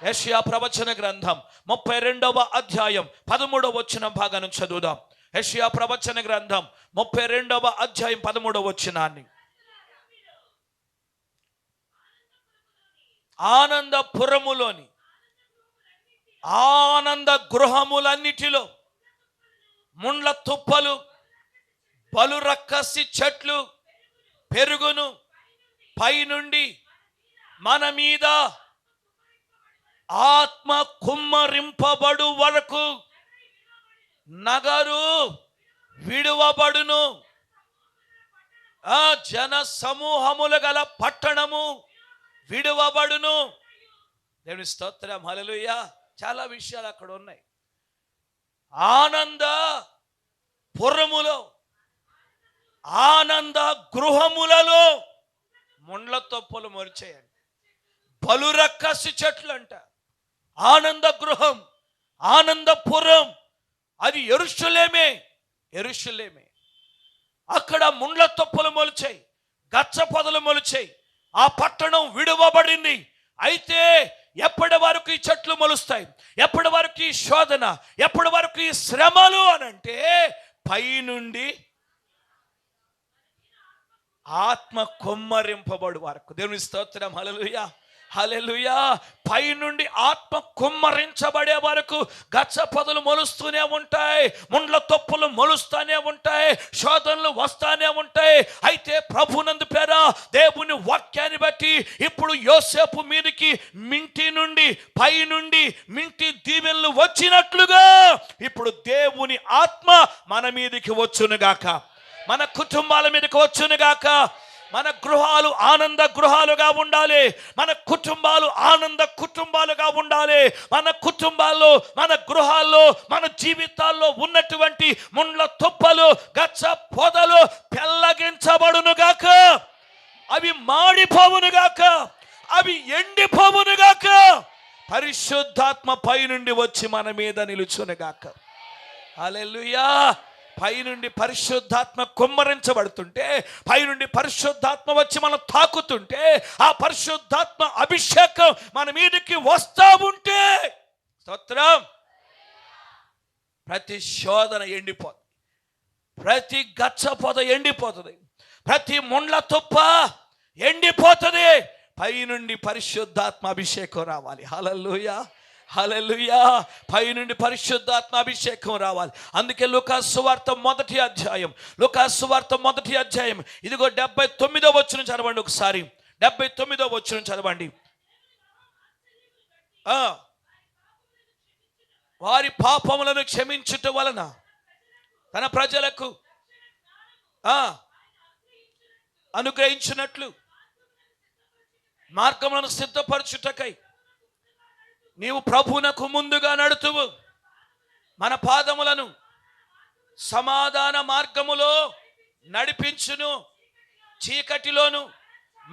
యెషయా ప్రవచన గ్రంథం 32వ అధ్యాయం 13వ వచనం భాగాన్ని చదువుదాం. యెషయా ప్రవచన గ్రంథం 32వ అధ్యాయం 13వ వచనాన్ని. ఆనందపురములోని ఆనంద గృహములన్నిటిలో ముండ్ల తుప్పలు పలు రక్కసి చెట్లు పెరుగును, పైనుండి మన మీద ఆత్మ కుమ్మరింపబడు వరకు నగరు విడువబడును. ఆ జన సమూహములు గల పట్టణము విడువబడును. దేవుని స్తోత్రం, హల్లెలూయా. చాలా విషయాలు అక్కడ ఉన్నాయి. ఆనంద పురములో, ఆనంద గృహములలో ముండ్ల తొప్పలు మొలిచాయండి, పలు రక్కసి చెట్లు అంట. ఆనంద గృహం, ఆనందపురం, అది యెరూషలేమే. యెరూషలేమే. అక్కడ ముండ్ల తొప్పలు మొలిచాయి, గచ్చ పొదలు మొలిచాయి. ఆ పట్టణం విడువబడింది. అయితే ఎప్పటి వరకు ఈ చెట్లు మొలుస్తాయి? ఎప్పటి వరకు ఈ శోధన? ఎప్పటి వరకు ఈ శ్రమలు అనంటే పైనుండి ఆత్మ కుమ్మరింపబడు వరకు. దేవుని స్తోత్రం, హల్లెలూయా, హల్లెలూయా. పైనుండి ఆత్మ కుమ్మరించబడే వరకు గచ్చ పొదలు మొలుస్తూనే ఉంటాయి, ముండ్ల తొప్పులు మొలుస్తూనే ఉంటాయి, శోధనలు వస్తానే ఉంటాయి. అయితే ప్రభునందు పేర దేవుని వాక్యాన్ని బట్టి ఇప్పుడు యోసేపు మీదకి మింటి నుండి, పైనుండి మింటి దీవెనలు వచ్చినట్లుగా ఇప్పుడు దేవుని ఆత్మ మన మీదకి వచ్చునుగాక, మన కుటుంబాల మీదకి వచ్చునుగాక. మన గృహాలు ఆనంద గృహాలుగా ఉండాలి. మన కుటుంబాలు ఆనంద కుటుంబాలుగా ఉండాలి. మన కుటుంబాల్లో, మన గృహాల్లో, మన జీవితాల్లో ఉన్నటువంటి ముండ్ల తుప్పలు, గచ్చ పొదలు పెళ్ళగించబడునుగాక. అవి మాడిపోవునుగాక, అవి ఎండిపోవునుగాక. పరిశుద్ధాత్మ పైనుండి వచ్చి మన మీద నిలుచునుగాక. హల్లెలూయా. పైనుండి పరిశుద్ధాత్మ కుమ్మరించబడుతుంటే, పైనుండి పరిశుద్ధాత్మ వచ్చి మనం తాకుతుంటే, ఆ పరిశుద్ధాత్మ అభిషేకం మన మీదకి వస్తా ఉంటే, స్తోత్రం, ప్రతి శోధన ఎండిపోతుంది, ప్రతి గచ్చ పొద ఎండిపోతుంది, ప్రతి ముండ్ల తుప్ప ఎండిపోతుంది. పైనుండి పరిశుద్ధాత్మ అభిషేకం రావాలి. హల్లెలూయా, హల్లెలూయా. పైనుండి పరిశుద్ధాత్మ అభిషేకం రావాలి. అందుకే లూకాసు సువార్త 1వ అధ్యాయం, లూకాసు సువార్త 1వ అధ్యాయం, ఇదిగో 79వ వచనం చదవండి ఒకసారి. 79వ వచనం చదవండి. వారి పాపములను క్షమించుట వలన తన ప్రజలకు అనుగ్రహించినట్లు మార్గములను సిద్ధపరచుటకై నీవు ప్రభువునకు ముందుగా నడుతువు. మన పాదములను సమాధాన మార్గములో నడిపించును. చీకటిలోను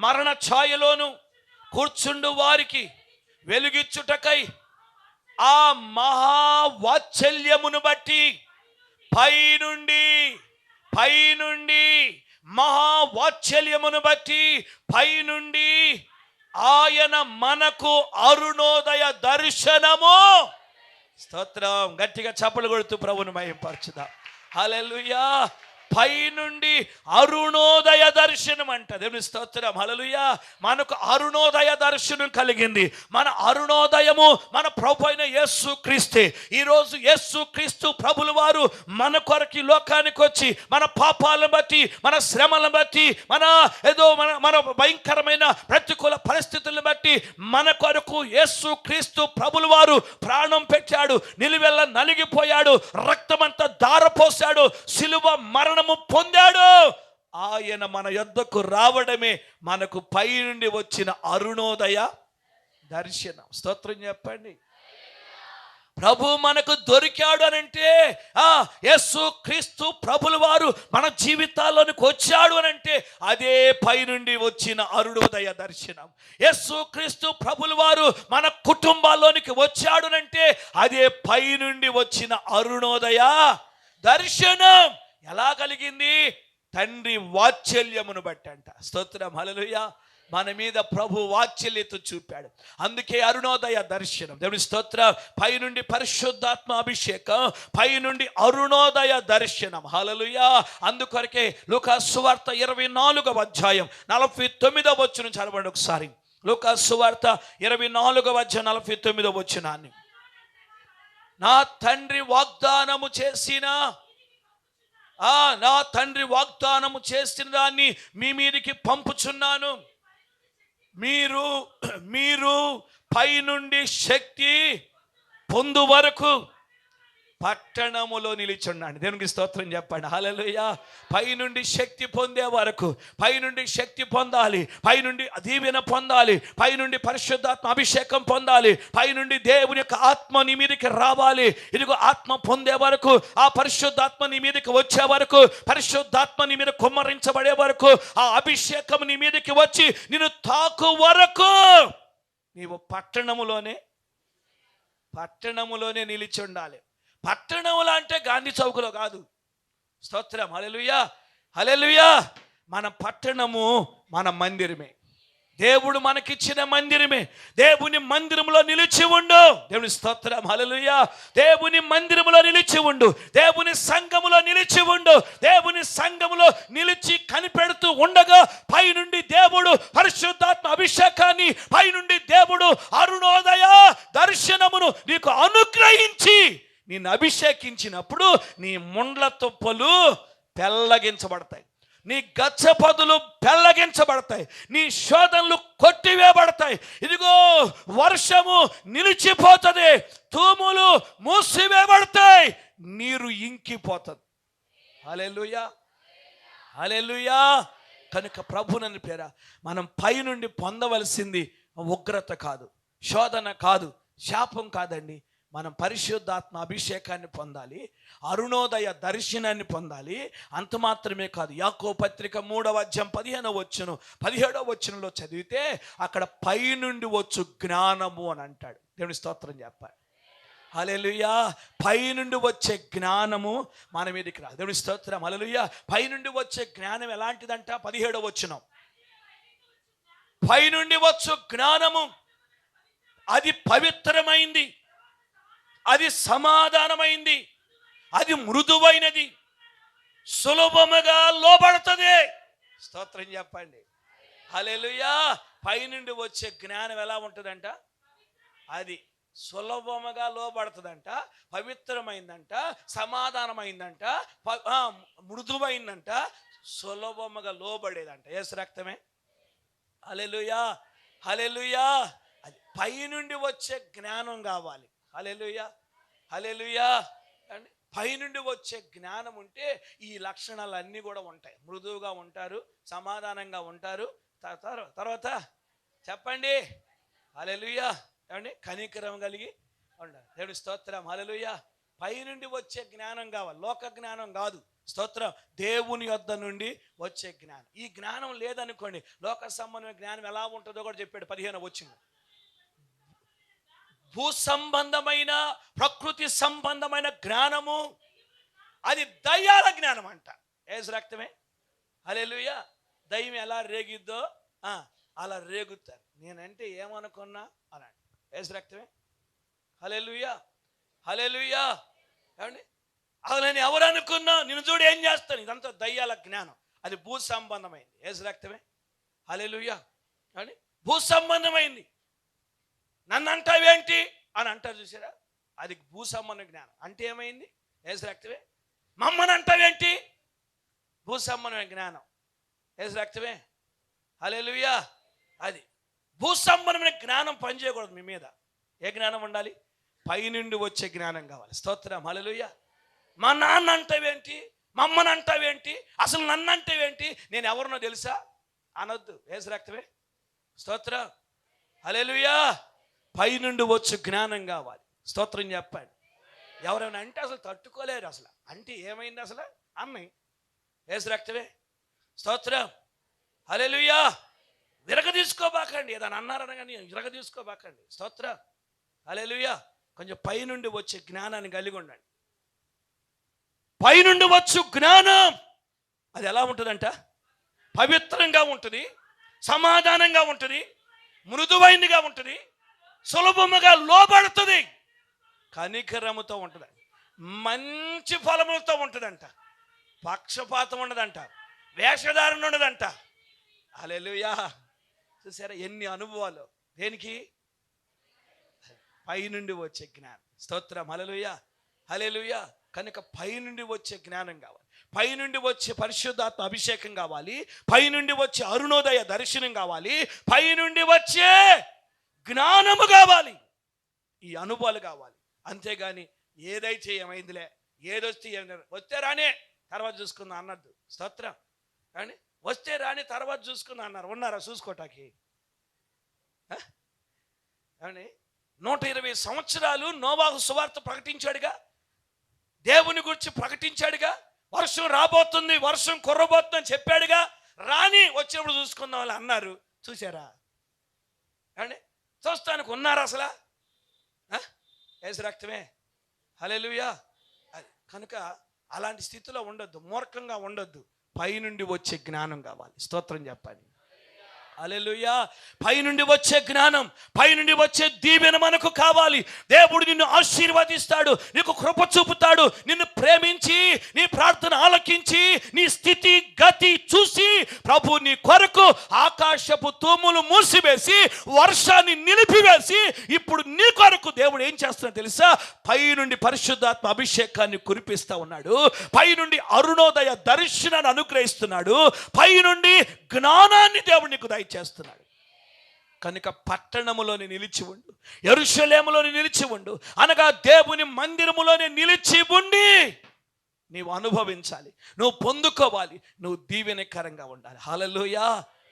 మరణ ఛాయలోను కూర్చుండు వారికి వెలుగిచ్చుటకై ఆ మహావాత్సల్యమును బట్టి పైనుండి మహావాత్సల్యమును బట్టి పైనుండి ఆయన మనకు అరుణోదయ దర్శనము. స్తోత్రం. గట్టిగా చప్పలు కొడుతూ ప్రభువును మహిమపరచుదాం. హల్లెలూయా. పైనుండి అరుణోదయ దర్శనం అంట. దేవుని స్తోత్రం, హల్లెలూయా. మనకు అరుణోదయ దర్శనం కలిగింది. మన అరుణోదయము మన ప్రభు అయిన యేసు క్రీస్తే. ఈరోజు యేసు క్రీస్తు ప్రభుల వారు మన కొరకు లోకానికి వచ్చి మన పాపాలను బట్టి, మన శ్రమలను బట్టి, మన భయంకరమైన ప్రతికూల పరిస్థితులను బట్టి మన కొరకు యేసు క్రీస్తు ప్రభుల వారు ప్రాణం పెట్టాడు, నిలువెల్ల నలిగిపోయాడు, రక్తమంతా ధారపోశాడు, సిలువ మరణము పొందాడు. ఆయన మన యొద్దకు రావడమే మనకు పై నుండి వచ్చిన అరుణోదయ దర్శనం. స్తోత్రం చెప్పండి. ప్రభు మనకు దొరికాడు అనంటే, యేసు క్రీస్తు ప్రభుల వారు మన జీవితాల్లోనికి వచ్చాడు అనంటే అదే పైనుండి వచ్చిన అరుణోదయ దర్శనం. యేసు క్రీస్తు ప్రభుల వారు మన కుటుంబాల్లోనికి వచ్చాడు అనంటే అదే పైనుండి వచ్చిన అరుణోదయ దర్శనం. ఎలా కలిగింది? తండ్రి వాత్సల్యమును బట్టి అంట. స్తోత్రం, హల్లెలూయా. మన మీద ప్రభు వాత్సల్యత చూపాడు. అందుకే అరుణోదయ దర్శనం. దేవుని స్తోత్ర. పైనుండి పరిశుద్ధాత్మ అభిషేకం, పైనుండి అరుణోదయ దర్శనం. హల్లెలూయా. అందుకొరకే లూకాసు సువార్త 24వ అధ్యాయం 49వ వచనం చదవండి ఒకసారి. లూకాసు సువార్త 24వ అధ్యాయం 49వ వచనాన్ని. నా తండ్రి వాగ్దానము చేసిన దాన్ని మీ మీదికి పంపుచున్నాను. మీరు పైనుండి శక్తి పొందు వరకు పట్టణములో నిలిచున్నాడు. దేవునికి స్తోత్రం చెప్పండి. హల్లెలూయా. పైనుండి శక్తి పొందే వరకు, పైనుండి శక్తి పొందాలి, పైనుండి దీవెన పొందాలి, పైనుండి పరిశుద్ధాత్మ అభిషేకం పొందాలి, పైనుండి దేవుని యొక్క ఆత్మ నీ మీదకి రావాలి. ఇదిగో ఆత్మ పొందే వరకు, ఆ పరిశుద్ధాత్మ నీ మీదకి వచ్చే వరకు, పరిశుద్ధాత్మ నీ మీద కుమ్మరించబడే వరకు, ఆ అభిషేకం నీ మీదకి వచ్చి నిన్ను తాకు వరకు నీవు పట్టణములోనే నిలిచి ఉండాలి. పట్టణములు అంటే గాంధీ చౌకలో కాదు. స్తోత్రం. హల్లెలూయా, హల్లెలూయా. మన పట్టణము మన మందిరమే. దేవుడు మనకిచ్చిన మందిరమే. దేవుని మందిరంలో నిలిచి ఉండు. దేవుని స్తోత్రం. హల్లెలూయా. దేవుని మందిరములో నిలిచి ఉండు. దేవుని సంఘములో నిలిచి ఉండు. దేవుని సంఘములో నిలిచి కనిపెడుతూ ఉండగా పైనుండి దేవుడు పరిశుద్ధాత్మ అభిషేకాన్ని, పైనుండి దేవుడు అరుణోదయ దర్శనమును నీకు అనుగ్రహించి నిన్ను అభిషేకించినప్పుడు నీ ముండ్ల తుప్పలు పెల్లగించబడతాయి, నీ గచ్చపదులు పెల్లగించబడతాయి, నీ శోధనలు కొట్టివేయబడతాయి. ఇదిగో వర్షము నిలిచిపోతుంది, తూములు మూసివేయబడతాయి, నీరు ఇంకిపోతుంది. హల్లెలూయా, హల్లెలూయా. కనుక ప్రభువుని పేర మనం పైనుండి పొందవలసింది ఉగ్రత కాదు, శోధన కాదు, శాపం కాదండి. మనం పరిశుద్ధాత్మ అభిషేకాన్ని పొందాలి, అరుణోదయ దర్శనాన్ని పొందాలి. అంత మాత్రమే కాదు, యాకోబు పత్రిక 3వ అధ్యాయం 15వ వచనం 17వ వచనంలో చదివితే అక్కడ పైనుండి వచ్చు జ్ఞానము అని అంటాడు. దేవుని స్తోత్రం చెప్పాలి. హల్లెలూయా. పైనుండి వచ్చే జ్ఞానము మన మీదకి రాదు. దేవుని స్తోత్రం. హల్లెలూయా. పైనుండి వచ్చే జ్ఞానం ఎలాంటిదంట? 17వ వచనం. పైనుండి వచ్చు జ్ఞానము అది పవిత్రమైంది, అది సమాధానమైంది, అది మృదువైనది, సులభముగా లోబడుతుంది. స్తోత్రం చెప్పండి. హల్లెలూయా. పైనుండి వచ్చే జ్ఞానం ఎలా ఉంటుందంట? అది సులభముగా లోబడుతుందంట, పవిత్రమైందంట, సమాధానమైందంట, మృదువైందంట, సులభముగా లోబడేదంట. యేసు రక్తమే. హల్లెలూయా, హల్లెలూయా. అది పైనుండి వచ్చే జ్ఞానం కావాలి. హల్లెలూయా, హల్లెలూయా. అండి, పైనుండి వచ్చే జ్ఞానం ఉంటే ఈ లక్షణాలన్నీ కూడా ఉంటాయి. మృదువుగా ఉంటారు, సమాధానంగా ఉంటారు. తర్వాత చెప్పండి. హల్లెలూయా. ఏమండి, కనికరం కలిగి ఉండాలి. దేవుడి స్తోత్రం. హల్లెలూయా. పైనుండి వచ్చే జ్ఞానం కావాలి, లోక జ్ఞానం కాదు. స్తోత్రం. దేవుని యొద్ద నుండి వచ్చే జ్ఞానం. ఈ జ్ఞానం లేదనుకోండి, లోక సంబంధమైన జ్ఞానం ఎలా ఉంటుందో కూడా చెప్పాడు 15వ వచనం. భూ సంబంధమైన, ప్రకృతి సంబంధమైన జ్ఞానము అది దయ్యాల జ్ఞానం అంట. యేసు రక్తమే. హల్లెలూయా. దయ్యం ఎలా రేగిద్దో అలా రేగుతారు. నేనంటే ఏమనుకున్నా అలా. యేసు రక్తమే. హల్లెలూయా, హల్లెలూయా. ఏమండి, అసలు నేను ఎవరు అనుకున్నా, నిన్ను చూడు ఏం చేస్తాను, ఇదంతా దయ్యాల జ్ఞానం. అది భూ సంబంధమైంది. యేసు రక్తమే. హల్లెలూయా. ఏమండి, భూ సంబంధమైంది. నన్ను అంటావేంటి అని అంటారు చూసారా, అది భూ సంబంధ జ్ఞానం. అంటే ఏమైంది? యేసు రక్తమే. మమ్మల్ని అంటావేంటి? భూ సంబంధమైన జ్ఞానం. యేసు రక్తమే. హల్లెలూయా. అది భూ సంబంధమైన జ్ఞానం పనిచేయకూడదు మీ మీద. ఏ జ్ఞానం ఉండాలి? పైనుండి వచ్చే జ్ఞానం కావాలి. స్తోత్రం. హల్లెలూయా. మా నాన్న అంటావేంటి, మా అమ్మని అంటావేంటి, అసలు నన్ను అంటావేంటి, నేను ఎవరినో తెలుసా అనొద్దు. యేసు రక్తమే. స్తోత్రం. హల్లెలూయా. పైనుండి వచ్చు జ్ఞానం కావాలి. స్తోత్రం చెప్పండి. ఎవరైనా అంటే అసలు తట్టుకోలేరు. అసలు అంటే ఏమైంది అసలు అన్నయ్య? యేసు రక్తమే. స్తోత్రం. హల్లెలూయా. విరగ తీసుకోబాకండి. ఏదైనా అన్నారనగానే విరగ తీసుకోబాకండి. స్తోత్రం. హల్లెలూయా. కొంచెం పైనుండి వచ్చే జ్ఞానాన్ని కలిగి ఉండండి. పైనుండి వచ్చు జ్ఞానం అది ఎలా ఉంటుందంట? పవిత్రంగా ఉంటుంది, సమాధానంగా ఉంటుంది, మృదువైనదిగా ఉంటుంది, సులభముగా లోబడుతుంది, కనికరముతో ఉంటుంది, మంచి ఫలములతో ఉంటుందంట, పక్షపాతం ఉండదంట, వేషధారణ ఉండదంట. హల్లెలూయా. చూసారా ఎన్ని అనుభవాలు. దేనికి? పైనుండి వచ్చే జ్ఞానం. స్తోత్రం. హల్లెలూయా, హల్లెలూయా. కనుక పైనుండి వచ్చే జ్ఞానం కావాలి, పైనుండి వచ్చే పరిశుద్ధాత్మ అభిషేకం కావాలి, పైనుండి వచ్చే అరుణోదయ దర్శనం కావాలి, పైనుండి వచ్చే జ్ఞానము కావాలి, ఈ అనుభవాలు కావాలి. అంతేగాని ఏదైతే ఏమైందిలే, ఏదొస్తే వస్తే రానే తర్వాత చూసుకుందాం అన్నద్దు. స్తోత్రం. కానీ వస్తే రాని తర్వాత చూసుకుందాం అన్నారు. ఉన్నారా చూసుకోటానికి? కానీ 120 సంవత్సరాలు నోవాహు సువార్త ప్రకటించాడుగా, దేవుని గురించి ప్రకటించాడుగా, వర్షం రాబోతుంది, వర్షం కుర్రబోతుందని చెప్పాడుగా. రాని వచ్చినప్పుడు చూసుకుందాం వాళ్ళు అన్నారు. చూసారా? అండి చూస్తానికి ఉన్నారా అసలు? ఏసు రక్తమే. హల్లెలూయా. అది కనుక అలాంటి స్థితిలో ఉండొద్దు, మూర్ఖంగా ఉండొద్దు. పైనుండి వచ్చే జ్ఞానం కావాలి. స్తోత్రం చెప్పండి. హల్లెలూయా. పైనుండి వచ్చే జ్ఞానం, పైనుండి వచ్చే దీవెన మనకు కావాలి. దేవుడు నిన్ను ఆశీర్వదిస్తాడు, నీకు కృప చూపుతాడు, నిన్ను ప్రేమించి నీ ప్రార్థన ఆలకించి నీ స్థితి గతి చూసి ప్రభు నీ కొరకు ఆకాశపు తూములు మూసివేసి వర్షాన్ని నిలిపివేసి ఇప్పుడు నీ కొరకు దేవుడు ఏం చేస్తున్నాడు తెలుసా? పైనుండి పరిశుద్ధాత్మ అభిషేకాన్ని కురిపిస్తా ఉన్నాడు, పైనుండి అరుణోదయ దర్శనాన్ని అనుగ్రహిస్తున్నాడు, పైనుండి జ్ఞానాన్ని దేవుడు నీకు చేస్తున్నాడు. కనుక పట్టణములోని నిలిచి ఉండు, యెరూషలేములోని నిలిచి ఉండు, అనగా దేవుని మందిరములోనే నిలిచి ఉండి నీవు అనుభవించాలి, నువ్వు పొందుకోవాలి, నువ్వు దీవెనకరంగా ఉండాలి. హల్లెలూయా.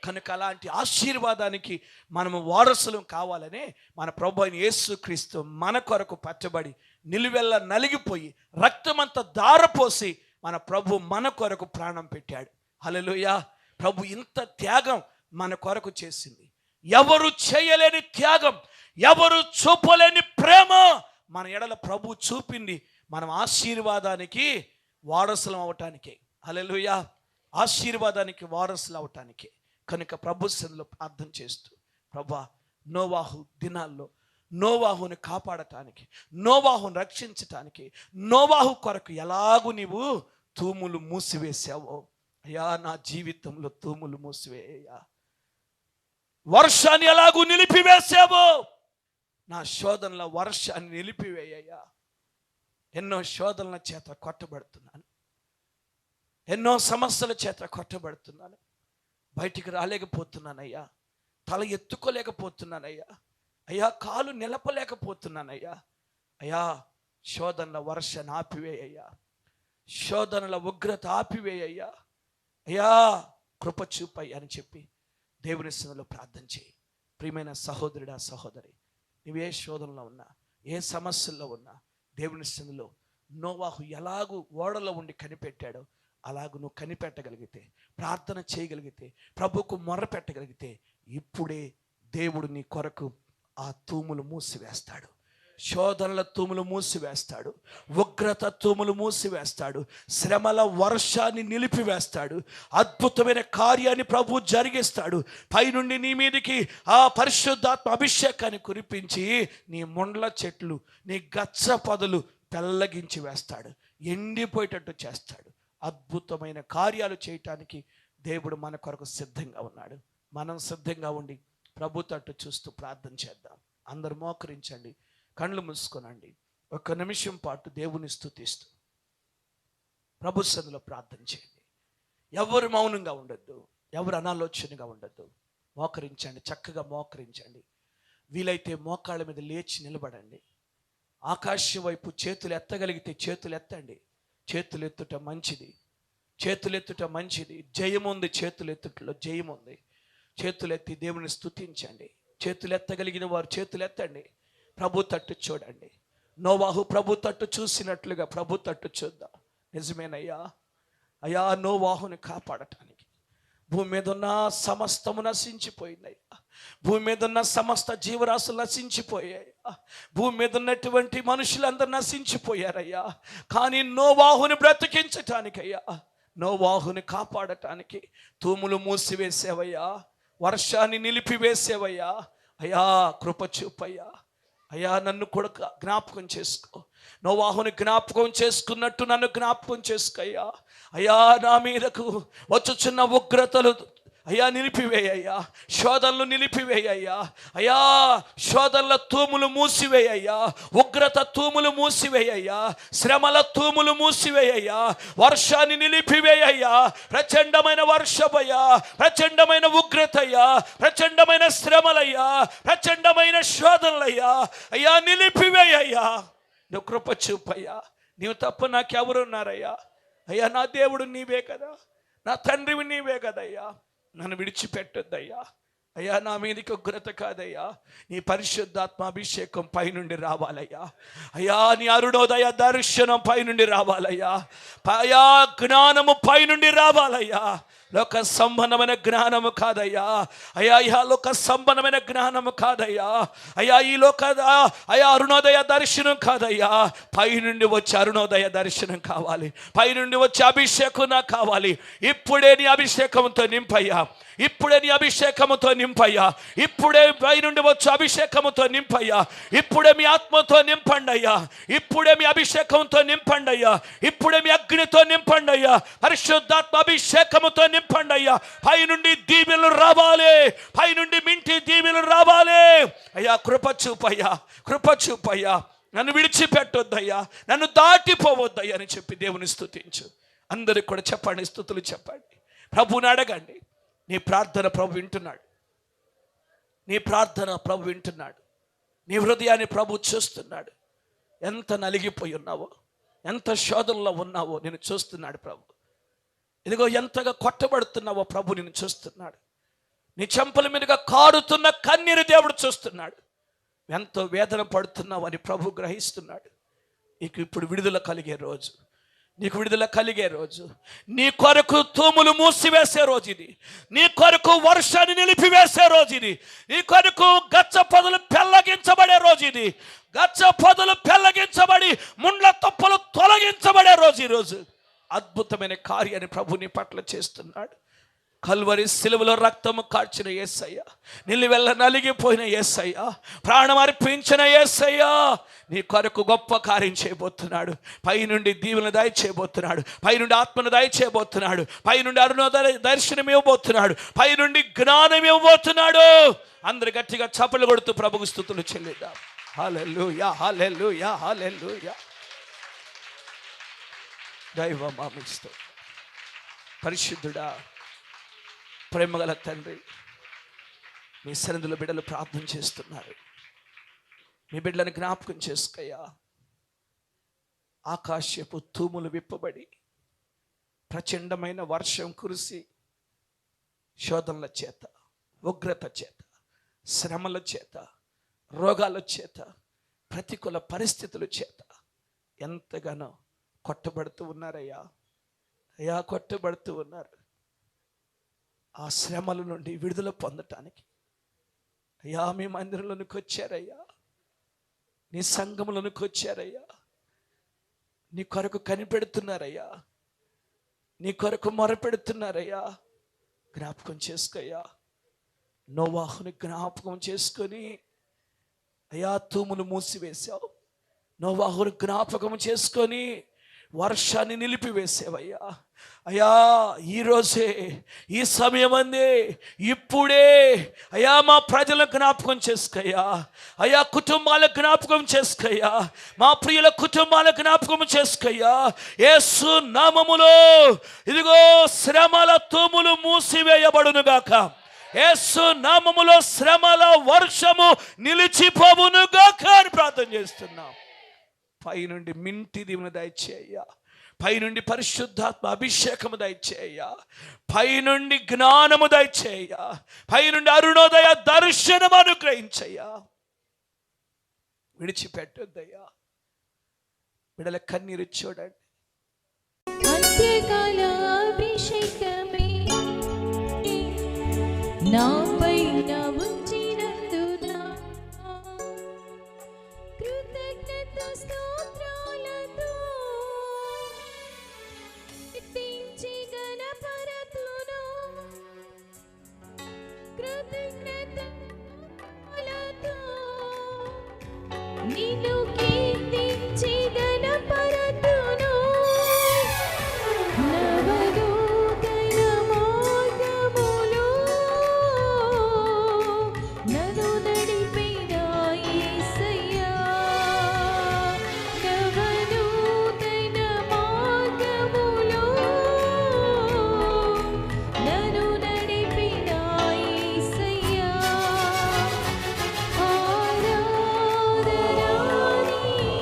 కనుక అలాంటి ఆశీర్వాదానికి మనము వారసులం కావాలనే మన ప్రభు అయిన యేసుక్రీస్తు మన కొరకు పట్టబడి నిలువెల్ల నలిగిపోయి రక్తమంతా ధారపోసి మన ప్రభు మన కొరకు ప్రాణం పెట్టాడు. హల్లెలూయా. ప్రభు ఇంత త్యాగం మన కొరకు చేసింది. ఎవరు చేయలేని త్యాగం, ఎవరు చూపలేని ప్రేమ మన ఎడల ప్రభు చూపింది. మనం ఆశీర్వాదానికి వారసులం అవటానికే. హల్లెలూయా. ఆశీర్వాదానికి వారసులు అవటానికే. కనుక ప్రభు సన్నిధిలో ప్రార్థన చేస్తూ, ప్రభా నోవాహు దినాల్లో నోవాహుని కాపాడటానికి, నోవాహుని రక్షించటానికి, నోవాహు కొరకు ఎలాగూ నీవు తూములు మూసివేసావో అయ్యా, నా జీవితంలో తూములు మూసివేయ్యా. వర్షాన్ని ఎలాగూ నిలిపివేసావో నా శోధనల వర్షాన్ని నిలిపివేయ్యా. ఎన్నో శోధనల చేత కొట్టబడుతున్నాను, ఎన్నో సమస్యల చేత కొట్టబడుతున్నాను, బయటికి రాలేకపోతున్నానయ్యా, తల ఎత్తుకోలేకపోతున్నానయ్యా, అయ్యా కాలు నిలపలేకపోతున్నానయ్యా. అయ్యా శోధనల వర్షాన్ని ఆపివేయ్యా, శోధనల ఉగ్రత ఆపివేయ్యా. అయ్యా కృప చూపయ్యా అని చెప్పి దేవుని సన్నిధిలో ప్రార్థన చేయి. ప్రియమైన సహోదరుడా సహోదరి, నువ్వు ఏ శోధనలో ఉన్నా, ఏ సమస్యల్లో ఉన్నా, దేవుని సన్నిధిలో నోవాహు ఎలాగూ ఓడలో ఉండి కనిపెట్టాడో అలాగూ నువ్వు కనిపెట్టగలిగితే, ప్రార్థన చేయగలిగితే, ప్రభువుకు మొర్ర పెట్టగలిగితే ఇప్పుడే దేవుడు నీ కొరకు ఆ తూములు మూసివేస్తాడు, శోధనల తూములు మూసివేస్తాడు, ఉగ్రత తూములు మూసివేస్తాడు, శ్రమల వర్షాన్ని నిలిపివేస్తాడు, అద్భుతమైన కార్యాన్ని ప్రభు జరిగిస్తాడు. పైనుండి నీ మీదికి ఆ పరిశుద్ధాత్మ అభిషేకాన్ని కురిపించి నీ ముండ్ల చెట్లు, నీ గచ్చ పొదలు తెల్లగించి వేస్తాడు, ఎండిపోయేటట్టు చేస్తాడు. అద్భుతమైన కార్యాలు చేయటానికి దేవుడు మన కొరకు సిద్ధంగా ఉన్నాడు. మనం సిద్ధంగా ఉండి ప్రభు తట్టు చూస్తూ ప్రార్థన చేద్దాం. అందరూ మోకరించండి, కళ్ళు మూసుకోనండి. ఒక్క నిమిషం పాటు దేవుని స్తుతిస్తూ ప్రభు సన్నిధిలో ప్రార్థన చేయండి. ఎవరు మౌనంగా ఉండొద్దు, ఎవరు అనాలోచనగా ఉండొద్దు. మోకరించండి, చక్కగా మోకరించండి. వీలైతే మోకాళ్ళ మీద లేచి నిలబడండి. ఆకాశం వైపు చేతులు ఎత్తగలిగితే చేతులు ఎత్తండి. చేతులు ఎత్తుట మంచిది, చేతులు ఎత్తుట మంచిది. జయముంది చేతులు ఎత్తుటలో, జయముంది. చేతులు ఎత్తి దేవుని స్తుతించండి. చేతులు ఎత్తగలిగిన వారు చేతులు ఎత్తండి. ప్రభు తట్టు చూడండి. నోవాహు ప్రభు తట్టు చూసినట్లుగా ప్రభు తట్టు చూద్దాం. నిజమేనయ్యా, అయ్యా నోవాహుని కాపాడటానికి భూమి మీద ఉన్న సమస్తము నశించిపోయిందయ్యా, భూమి మీద ఉన్న సమస్త జీవరాశులు నశించిపోయాయ్యా, భూమి మీద ఉన్నటువంటి మనుషులందరూ నశించిపోయారయ్యా. కానీ నోవాహుని బ్రతికించటానికయ్యా, నోవాహుని కాపాడటానికి తూములు మూసివేసావయ్యా. వర్షాన్ని నిలిపివేసేవయ్యా. అయ్యా కృప చూపయ్యా. అయ్యా నన్ను కూడా జ్ఞాపకం చేసుకో. నోవాహుని జ్ఞాపకం చేసుకున్నట్టు నన్ను జ్ఞాపకం చేసుకోయ్యా. అయ్యా నా మీదకు వచ్చుచున్న ఉగ్రతలు అయ్యా నిలిపివేయ్యా. శోధనలు నిలిపివేయ్యా. అయ్యా శోధనల తూములు మూసివేయ్యా. ఉగ్రత తూములు మూసివేయ్యా. శ్రమల తూములు మూసివేయ్యా. వర్షాన్ని నిలిపివేయ్యా. ప్రచండమైన వర్షమయ్యా, ప్రచండమైన ఉగ్రతయ్యా, ప్రచండమైన శ్రమలయ్యా, ప్రచండమైన శోధనలయ్యా. అయ్యా నిలిపివేయ్యా. నువ్వు కృప చూపయ్యా. నీవు తప్ప నాకెవరున్నారయ్యా? అయ్యా నా దేవుడు నీవే కదా, నా తండ్రివి నీవే కదయ్యా. నన్ను విడిచిపెట్టొద్దయ్యా. అయ్యా నా మీదకి ఉగ్రత కాదయ్యా, నీ పరిశుద్ధాత్మ అభిషేకం పైనుండి రావాలయ్యా. అయ్యా నీ అరుణోదయ దర్శనం పైనుండి రావాలయ్యా. అయ్యా జ్ఞానము పైనుండి రావాలయ్యా. లోక సంబంధమైన జ్ఞానము కాదయ్యా. అయ్యా ఇహ లోక సంబంధమైన జ్ఞానము కాదయ్యా. అయ్యా ఈ లోక అయ్యా అరుణోదయ దర్శనం కాదయ్యా. పైనుండి వచ్చే అరుణోదయ దర్శనం కావాలి. పైనుండి వచ్చే అభిషేకం నాకు కావాలి. ఇప్పుడే నీ అభిషేకంతో నింపయ్యా. ఇప్పుడే నీ అభిషేకముతో నింపయ్యా. ఇప్పుడే పైనుండి వచ్చే అభిషేకముతో నింపయ్యా. ఇప్పుడే మీ ఆత్మతో నింపండి అయ్యా. ఇప్పుడే మీ అభిషేకంతో నింపండి అయ్యా. ఇప్పుడే మీ అగ్నితో నింపండి అయ్యా. పరిశుద్ధాత్మ అభిషేకముతో నింపండి అయ్యా. పైనుండి దీవెనలు రావాలి. పైనుండి మింటి దీవెనలు రావాలి అయ్యా. కృప చూపయ్యా, కృప చూపయ్యా. నన్ను విడిచిపెట్టొద్దయ్యా, నన్ను దాటిపోవద్దయ్యా అని చెప్పి దేవుని స్తుతించు. అందరికి కూడా చెప్పండి, స్తుతులు చెప్పండి. ప్రభుని అడగండి. నీ ప్రార్థన ప్రభు వింటున్నాడు. నీ ప్రార్థన ప్రభు వింటున్నాడు. నీ హృదయాన్ని ప్రభు చూస్తున్నాడు. ఎంత నలిగిపోయి ఉన్నావో, ఎంత శోధనలో ఉన్నావో నేను చూస్తున్నాడు ప్రభు. ఇదిగో ఎంతగా కొట్టబడుతున్నావో ప్రభు నిన్ను చూస్తున్నాడు. నీ చెంపల మీదుగా కారుతున్న కన్నీరు దేవుడు చూస్తున్నాడు. ఎంతో వేదన పడుతున్నావు అని ప్రభు గ్రహిస్తున్నాడు. నీకు ఇప్పుడు విడుదల కలిగే రోజు, నీకు విడుదల కలిగే రోజు. నీ కొరకు తూములు మూసివేసే రోజు ఇది. నీ కొరకు వర్షాన్ని నిలిపివేసే రోజు ఇది. నీ కొరకు గచ్చ పొదలు పెళ్ళగించబడే రోజు ఇది. గచ్చ పొదలు పెళ్ళగించబడి ముండ్ల తొప్పలు తొలగించబడే రోజు ఈరోజు. అద్భుతమైన కార్యాన్ని ప్రభు నీ పట్ల చేస్తున్నాడు. కల్వరి సిలువలో రక్తము కార్చిన యేసయ్య, నిలువెల్ల నలిగిపోయిన యేసయ్య, ప్రాణం అర్పించిన యేసయ్య నీ కొరకు గొప్ప కార్యం చేయబోతున్నాడు. పైనుండి దీవెన దయచేయబోతున్నాడు. పైనుండి ఆత్మను దయచేయబోతున్నాడు. పైనుండి అరుణోదయ దర్శనం ఇవ్వబోతున్నాడు. పైనుండి జ్ఞానం ఇవ్వబోతున్నాడు. అందరు గట్టిగా చప్పలు కొడుతూ ప్రభుకు స్తుతులు చెల్లిద్దాం. హల్లెలూయా, హల్లెలూయా, హల్లెలూయా. దైవమామిస్తూ పరిశుద్ధుడా, ప్రేమగల తండ్రి, మీ సన్నిధిలో బిడ్డలు ప్రార్థన చేస్తున్నారు. మీ బిడ్డలను జ్ఞాపకం చేసుకోయ్యా. ఆకాశపు తూములు విప్పబడి ప్రచండమైన వర్షం కురిసి శోధనల చేత, ఉగ్రత చేత, శ్రమల చేత, రోగాల చేత, ప్రతికూల పరిస్థితుల చేత ఎంతగానో కొట్టబడుతూ ఉన్నారయ్యా. అయ్యా కొట్టబడుతూ ఉన్నారు. ఆ శ్రమల నుండి విడుదల పొందటానికి అయ్యా మీ మందిరంలోనికి వచ్చారయ్యా. నీ సంఘములోనికి వచ్చారయ్యా. నీ కొరకు కనిపెడుతున్నారయ్యా. నీ కొరకు మొరపెడుతున్నారయ్యా. జ్ఞాపకం చేసుకోయ్యా. నోవాహుని జ్ఞాపకం చేసుకొని అయ్యా తూములు మూసివేశావు. నోవాహుని జ్ఞాపకం చేసుకొని వర్షాన్ని నిలిపివేసేవయ్యా. అయ్యా ఈరోజే, ఈ సమయం అందే, ఇప్పుడే అయ్యా మా ప్రజల జ్ఞాపకం చేసుకోయ్యా. అయ్యా కుటుంబాల జ్ఞాపకం చేసుకోయ్యా. మా ప్రియుల కుటుంబాల జ్ఞాపకం చేసుకోయ్యా. యేసు నామములో ఇదిగో శ్రమల తూములు మూసివేయబడునుగాక. యేసు నామములో శ్రమల వర్షము నిలిచిపోవునుగాక అని ప్రార్థన చేస్తున్నాం. పైనుండి మింటి దీవెన దయచేయ్యా. పైనుండి పరిశుద్ధాత్మ అభిషేకము దయచేయ్యా. పైనుండి జ్ఞానము దయచేయ్యా. పైనుండి అరుణోదయ దర్శనము అనుగ్రహించయ్యా. విడిచిపెట్టొద్దయ్యా. బిడ్డల కన్నీరు చూడండి. అంత్యకాల అభిషేకమే నాపైన ఉంచినందున కృతజ్ఞత స్తోత్రాలతో స్తుతించి గణపరతును. నిన్ను కీర్తించి ఘనపరతును. నవనూతన మార్గములో నన్ను నడిపిన యేసయ్యా. నవనూతన మార్గములో నన్ను నడిపిన యేసయ్యా. ఆరాధన నీకే,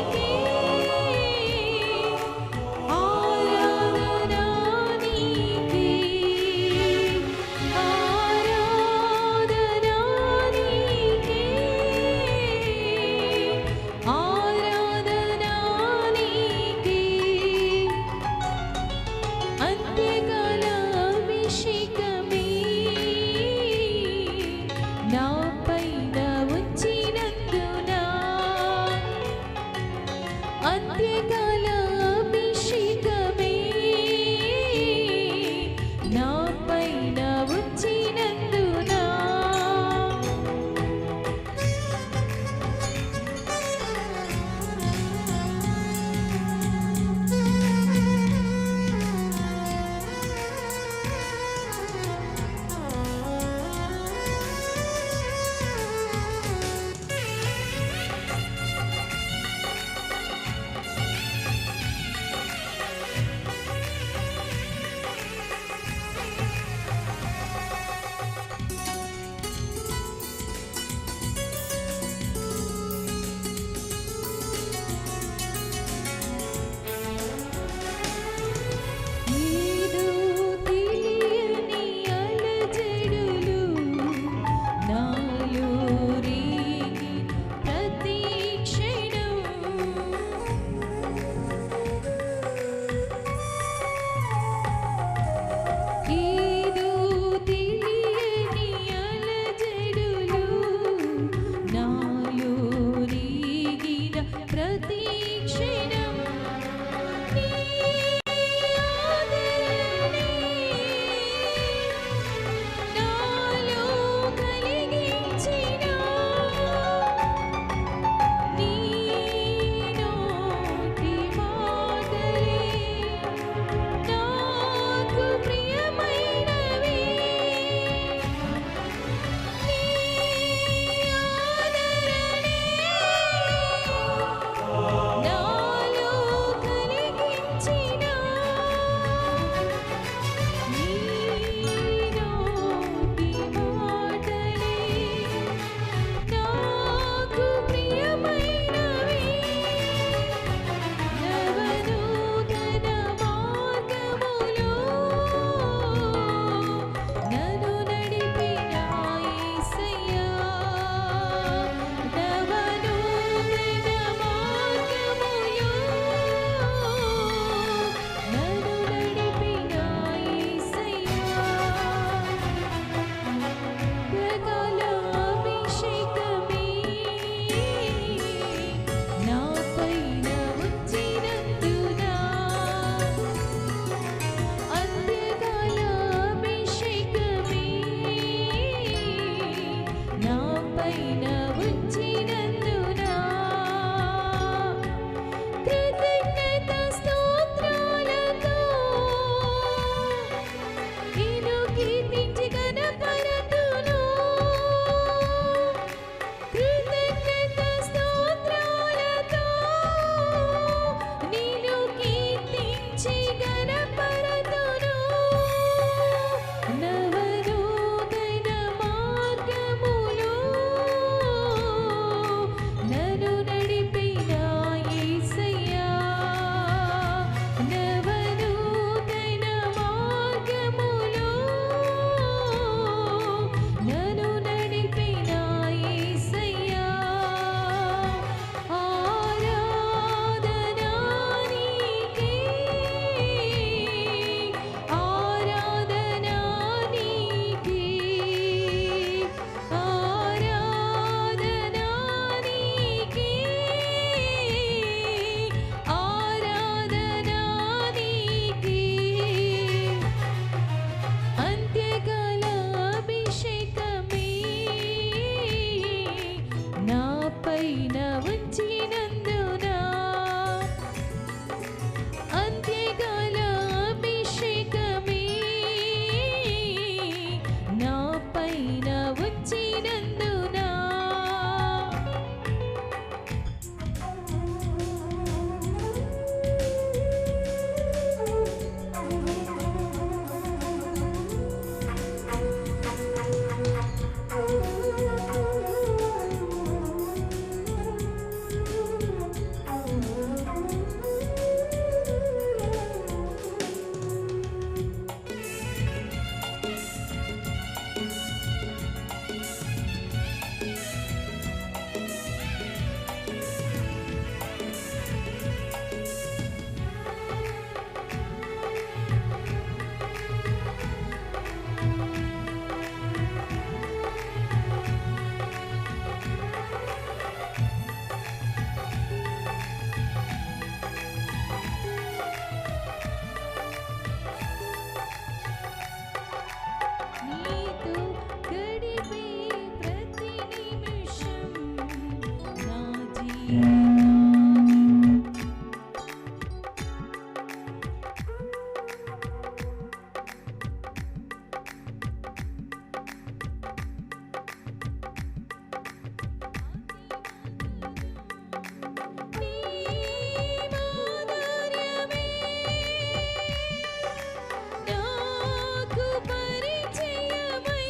నాకు పరిచయమై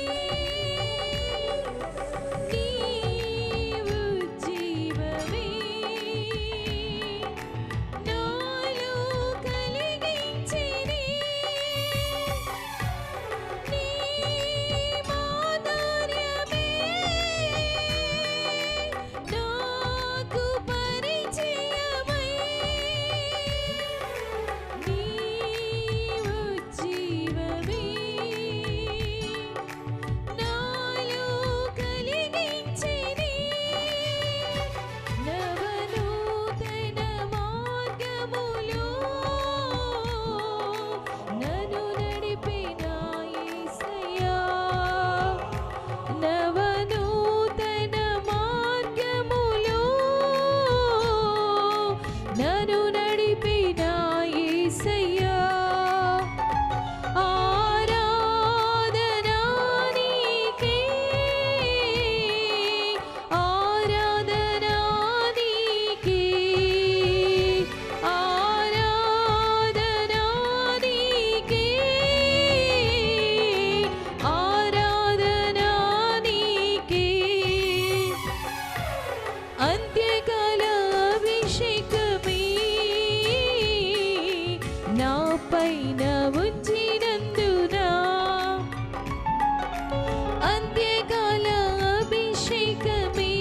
నీవు జీవమే నాలో కలిగించిని నీ మాధుర్యమే నాకు పరిచయమై నీవు జీవమే నాలో కలిగించిని నవనూతన మార్గములో నన్ను నడిపిన యేసయ్యా నవనూతన మార్గములో నన్ను నడిపిన యేసయ్యా ఆరాధనా నీకే ఆరాధనా నీకే ఆరాధనా నీకే ఆరాధనా నీకే అంత్యకాల అభిషేకమే నా పైన ఉంచినందున అంత్యకాల అభిషేకమే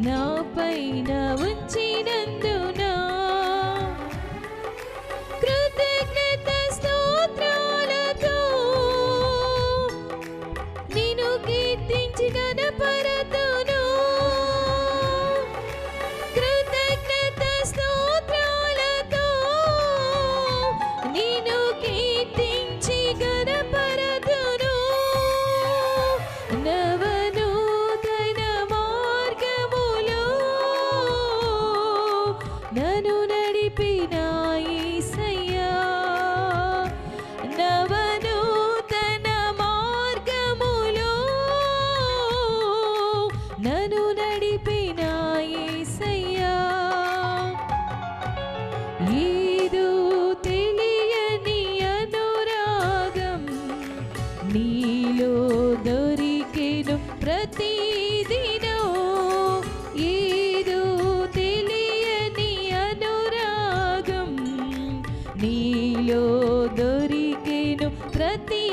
నా పైన ఉంచినందున కృతజ్ఞత స్తోత్రాలతో నిన్ను కీర్తించి గణపరతును కృతజ్ఞత స్తోత్రాలతో నిన్ను కీర్తించి గణపరతును నవనూతన మార్గములో నన్ను నడిపిన యేసయ్యా నవనూతన మార్గములో నన్ను నడిపిన యేసయ్యా ఏదో తెలియని అనురాగం నీలో దొరికెను ప్రతిదినం ఏదో తెలియని అనురాగం నీలో దొరికెను ప్రతి